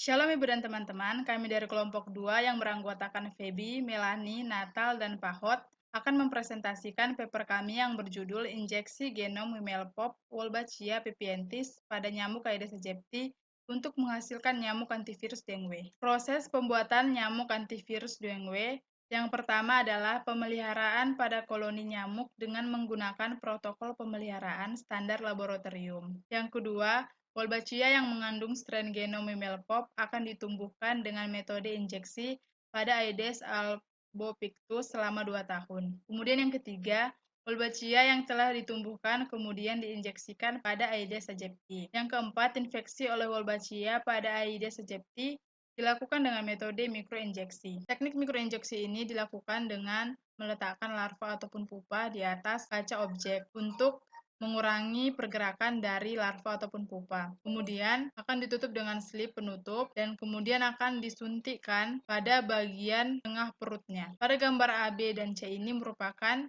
Shalom Ibu dan teman-teman, kami dari kelompok 2 yang beranggotakan Feby, Melani, Natal, dan Pahot akan mempresentasikan paper kami yang berjudul Injeksi Genom Wimelpop Wolbachia pipientis pada nyamuk Aedes aegypti untuk menghasilkan nyamuk antivirus dengue. Proses pembuatan nyamuk antivirus dengue yang pertama adalah pemeliharaan pada koloni nyamuk dengan menggunakan protokol pemeliharaan standar laboratorium. Yang kedua, Wolbachia yang mengandung strain genom Wimelpop akan ditumbuhkan dengan metode injeksi pada Aedes albopictus selama 2 tahun. Kemudian yang ketiga, Wolbachia yang telah ditumbuhkan kemudian diinjeksikan pada Aedes aegypti. Yang keempat, infeksi oleh Wolbachia pada Aedes aegypti dilakukan dengan metode mikroinjeksi. Teknik mikroinjeksi ini dilakukan dengan meletakkan larva ataupun pupa di atas kaca objek untuk mengurangi pergerakan dari larva ataupun pupa. Kemudian akan ditutup dengan slip penutup dan kemudian akan disuntikkan pada bagian tengah perutnya. Pada gambar A, B, dan C ini merupakan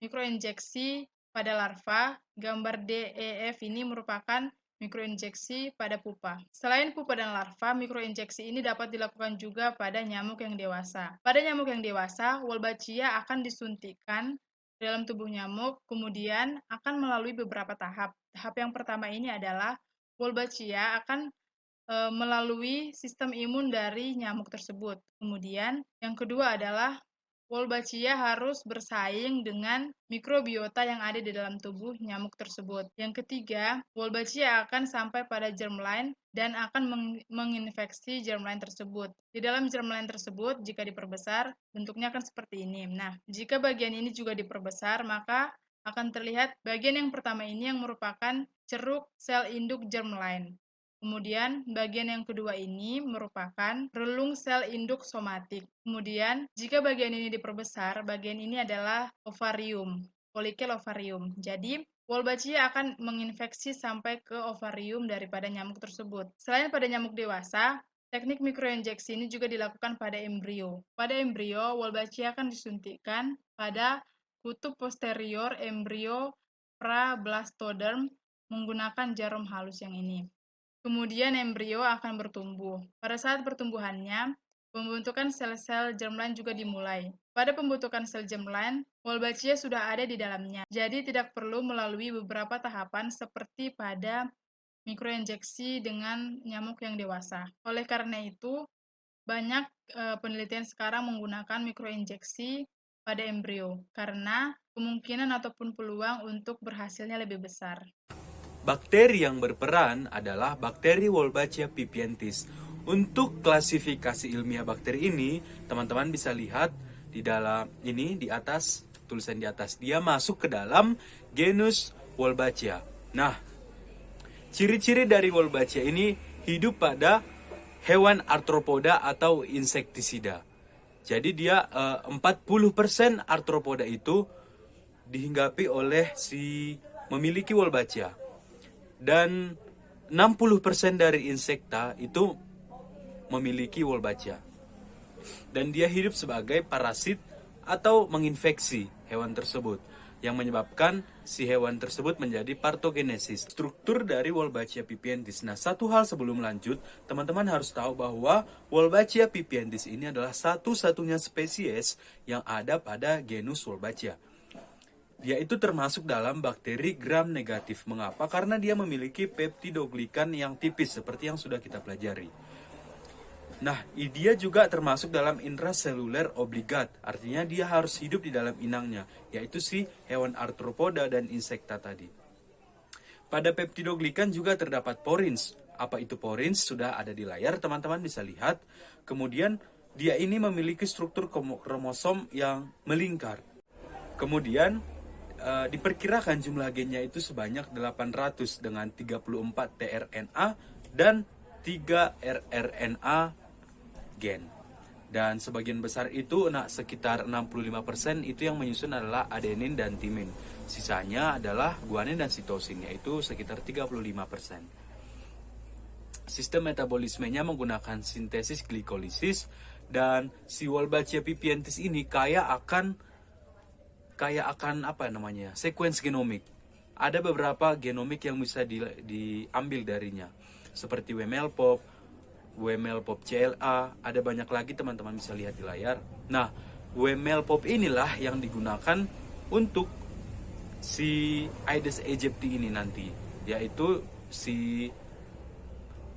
mikroinjeksi pada larva, gambar D, E, F ini merupakan mikroinjeksi pada pupa. Selain pupa dan larva, mikroinjeksi ini dapat dilakukan juga pada nyamuk yang dewasa. Pada nyamuk yang dewasa, Wolbachia akan disuntikkan dalam tubuh nyamuk, kemudian akan melalui beberapa tahap. Tahap yang pertama ini adalah Wolbachia akan melalui sistem imun dari nyamuk tersebut. Kemudian yang kedua adalah Wolbachia harus bersaing dengan mikrobiota yang ada di dalam tubuh nyamuk tersebut. Yang ketiga, Wolbachia akan sampai pada germline dan akan menginfeksi germline tersebut. Di dalam germline tersebut, jika diperbesar, bentuknya akan seperti ini. Nah, jika bagian ini juga diperbesar, maka akan terlihat bagian yang pertama ini yang merupakan ceruk sel induk germline. Kemudian, bagian yang kedua ini merupakan relung sel induk somatik. Kemudian, jika bagian ini diperbesar, bagian ini adalah ovarium, folikel ovarium. Jadi, Wolbachia akan menginfeksi sampai ke ovarium daripada nyamuk tersebut. Selain pada nyamuk dewasa, teknik mikroinjeksi ini juga dilakukan pada embrio. Pada embrio, Wolbachia akan disuntikkan pada kutub posterior embrio prablastoderm menggunakan jarum halus yang ini. Kemudian embrio akan bertumbuh. Pada saat pertumbuhannya, pembentukan sel-sel germline juga dimulai. Pada pembentukan sel germline, Wolbachia sudah ada di dalamnya, jadi tidak perlu melalui beberapa tahapan seperti pada mikroinjeksi dengan nyamuk yang dewasa. Oleh karena itu, banyak penelitian sekarang menggunakan mikroinjeksi pada embrio, karena kemungkinan ataupun peluang untuk berhasilnya lebih besar. Bakteri yang berperan adalah bakteri Wolbachia pipientis. Untuk klasifikasi ilmiah bakteri ini, teman-teman bisa lihat di dalam ini di atas, tulisan di atas, dia masuk ke dalam genus Wolbachia. Nah, ciri-ciri dari Wolbachia ini hidup pada hewan arthropoda atau insektisida. Jadi dia 40% arthropoda itu dihinggapi oleh si memiliki Wolbachia. Dan 60% dari insekta itu memiliki Wolbachia. Dan dia hidup sebagai parasit atau menginfeksi hewan tersebut, yang menyebabkan si hewan tersebut menjadi partogenesis. Struktur dari Wolbachia pipientis. Nah, satu hal sebelum lanjut, teman-teman harus tahu bahwa Wolbachia pipientis ini adalah satu-satunya spesies yang ada pada genus Wolbachia. Dia itu termasuk dalam bakteri gram negatif. Mengapa? Karena dia memiliki peptidoglikan yang tipis seperti yang sudah kita pelajari. Nah, dia juga termasuk dalam intraseluler obligat. Artinya dia harus hidup di dalam inangnya, yaitu si hewan arthropoda dan insekta tadi. Pada peptidoglikan juga terdapat porins. Apa itu porins? Sudah ada di layar, teman-teman bisa lihat. Kemudian dia ini memiliki struktur kromosom yang melingkar. Kemudian diperkirakan jumlah gennya itu sebanyak 800 dengan 34 tRNA dan 3 rRNA gen. Dan sebagian besar itu, sekitar 65% itu yang menyusun adalah adenin dan timin. Sisanya adalah guanin dan sitosin, yaitu sekitar 35%. Sistem metabolismenya menggunakan sintesis glikolisis, dan si Wolbachia pipientis ini kaya akan sequence genomik. Ada beberapa genomik yang bisa diambil darinya, seperti Wimelpop, WML Pop CLA, ada banyak lagi teman-teman bisa lihat di layar. Nah, WML Pop inilah yang digunakan untuk si Aedes aegypti ini nanti, yaitu si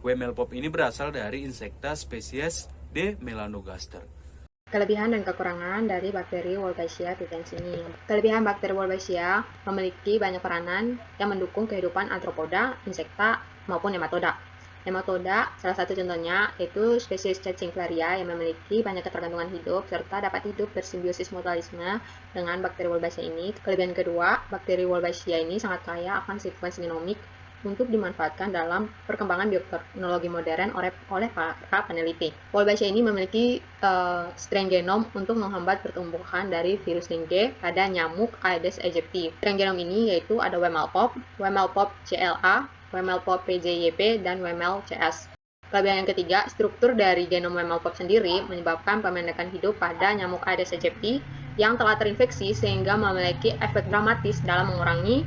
WML Pop ini berasal dari insekta spesies D. melanogaster. Kelebihan dan kekurangan dari bakteri Wolbachia pipiens ini. Kelebihan bakteri Wolbachia memiliki banyak peranan yang mendukung kehidupan arthropoda, insekta, maupun nematoda. Nematoda, salah satu contohnya, yaitu spesies cacing Flaria yang memiliki banyak ketergantungan hidup serta dapat hidup bersimbiosis mutualisme dengan bakteri Wolbachia ini. Kelebihan kedua, bakteri Wolbachia ini sangat kaya akan sekuensi genomik untuk dimanfaatkan dalam perkembangan bioteknologi modern oleh para peneliti. Wolbachia ini memiliki strain genom untuk menghambat pertumbuhan dari virus dengue pada nyamuk Aedes aegypti. Strain genom ini yaitu ada WML Pop CLA, WML Pop PJYP, dan WML CS. Kelebihan yang ketiga, struktur dari genom WML Pop sendiri menyebabkan pemendekan hidup pada nyamuk Aedes aegypti yang telah terinfeksi sehingga memiliki efek dramatis dalam mengurangi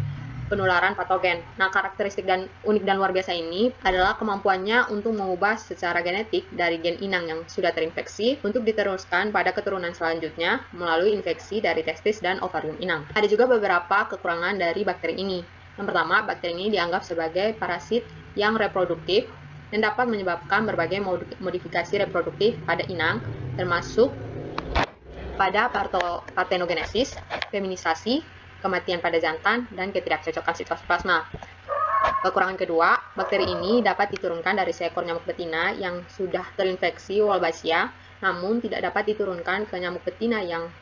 penularan patogen. Nah, karakteristik dan unik dan luar biasa ini adalah kemampuannya untuk mengubah secara genetik dari gen inang yang sudah terinfeksi untuk diteruskan pada keturunan selanjutnya melalui infeksi dari testis dan ovarium inang. Ada juga beberapa kekurangan dari bakteri ini. Yang pertama, bakteri ini dianggap sebagai parasit yang reproduktif dan dapat menyebabkan berbagai modifikasi reproduktif pada inang, termasuk pada partenogenesis, feminisasi, kematian pada jantan, dan ketidakcocokan sitoplasma. Kekurangan kedua, bakteri ini dapat diturunkan dari seekor nyamuk betina yang sudah terinfeksi Wolbachia, namun tidak dapat diturunkan ke nyamuk betina yang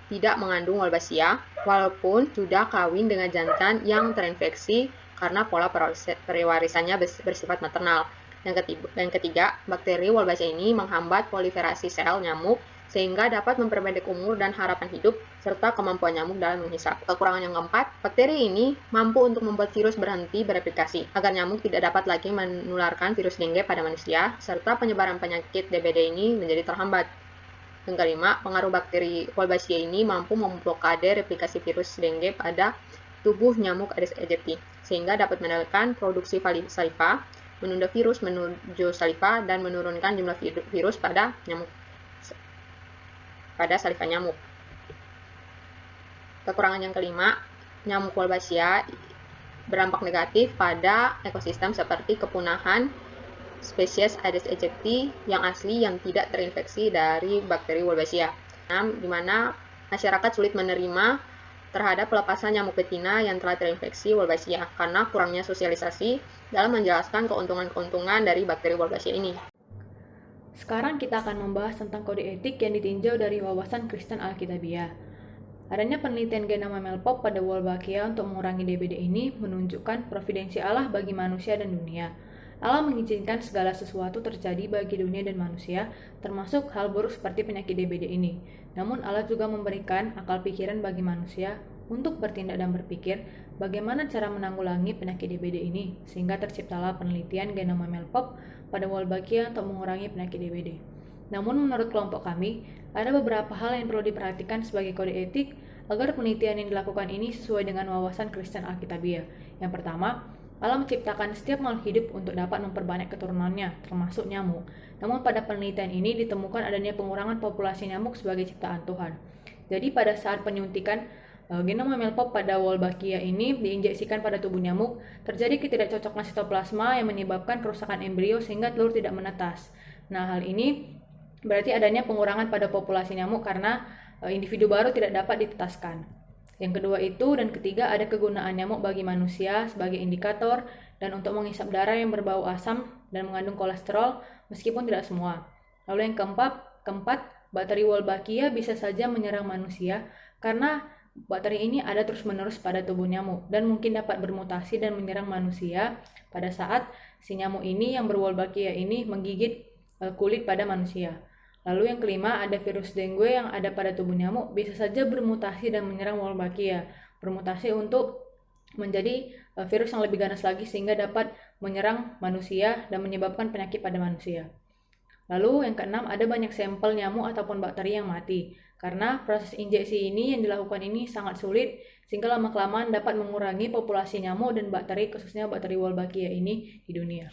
tidak mengandung Wolbachia, walaupun sudah kawin dengan jantan yang terinfeksi karena pola periwarisannya bersifat maternal. Yang ketiga, bakteri Wolbachia ini menghambat proliferasi sel nyamuk sehingga dapat memperpendek umur dan harapan hidup, serta kemampuan nyamuk dalam menghisap. Kekurangan yang keempat, bakteri ini mampu untuk membuat virus berhenti bereplikasi, agar nyamuk tidak dapat lagi menularkan virus dengue pada manusia, serta penyebaran penyakit DBD ini menjadi terhambat. Yang kelima, pengaruh bakteri Wolbachia ini mampu memblokade replikasi virus dengue pada tubuh nyamuk Aedes aegypti, sehingga dapat menekan produksi saliva, menunda virus menuju saliva, dan menurunkan jumlah virus pada saliva nyamuk. Kekurangan yang kelima, nyamuk Wolbachia berdampak negatif pada ekosistem seperti kepunahan spesies Aedes aegypti yang asli yang tidak terinfeksi dari bakteri Wolbachia, di mana masyarakat sulit menerima terhadap pelepasan nyamuk betina yang telah terinfeksi Wolbachia karena kurangnya sosialisasi dalam menjelaskan keuntungan-keuntungan dari bakteri Wolbachia ini. Sekarang kita akan membahas tentang kode etik yang ditinjau dari wawasan Kristen Alkitabiah. Adanya penelitian genom WML Pop pada Wolbachia untuk mengurangi DBD ini menunjukkan providensi Allah bagi manusia dan dunia. Allah mengizinkan segala sesuatu terjadi bagi dunia dan manusia, termasuk hal buruk seperti penyakit DBD ini. Namun Allah juga memberikan akal pikiran bagi manusia untuk bertindak dan berpikir bagaimana cara menanggulangi penyakit DBD ini, sehingga terciptalah penelitian genom WML Pop pada Wolbachia untuk mengurangi penyakit DBD. Namun menurut kelompok kami, ada beberapa hal yang perlu diperhatikan sebagai kode etik agar penelitian yang dilakukan ini sesuai dengan wawasan Kristen Alkitabiah. Yang pertama, Allah menciptakan setiap makhluk hidup untuk dapat memperbanyak keturunannya, termasuk nyamuk. Namun pada penelitian ini ditemukan adanya pengurangan populasi nyamuk sebagai ciptaan Tuhan. Jadi pada saat penyuntikan genom WML Pop pada Wolbachia ini diinjeksikan pada tubuh nyamuk, terjadi ketidakcocokan sitoplasma yang menyebabkan kerusakan embrio sehingga telur tidak menetas. Nah, hal ini berarti adanya pengurangan pada populasi nyamuk karena individu baru tidak dapat ditetaskan. Yang kedua itu dan ketiga, ada kegunaan nyamuk bagi manusia sebagai indikator dan untuk menghisap darah yang berbau asam dan mengandung kolesterol, meskipun tidak semua. Lalu yang keempat, bakteri Wolbachia bisa saja menyerang manusia karena bakteri ini ada terus-menerus pada tubuh nyamuk dan mungkin dapat bermutasi dan menyerang manusia pada saat si nyamuk ini yang berwolbachia ini menggigit kulit pada manusia. Lalu yang kelima, ada virus dengue yang ada pada tubuh nyamuk bisa saja bermutasi dan menyerang Wolbachia. Bermutasi untuk menjadi virus yang lebih ganas lagi sehingga dapat menyerang manusia dan menyebabkan penyakit pada manusia. Lalu yang keenam, ada banyak sampel nyamuk ataupun bakteri yang mati. Karena proses injeksi ini yang dilakukan ini sangat sulit sehingga lama-kelamaan dapat mengurangi populasi nyamuk dan bakteri, khususnya bakteri Wolbachia ini di dunia.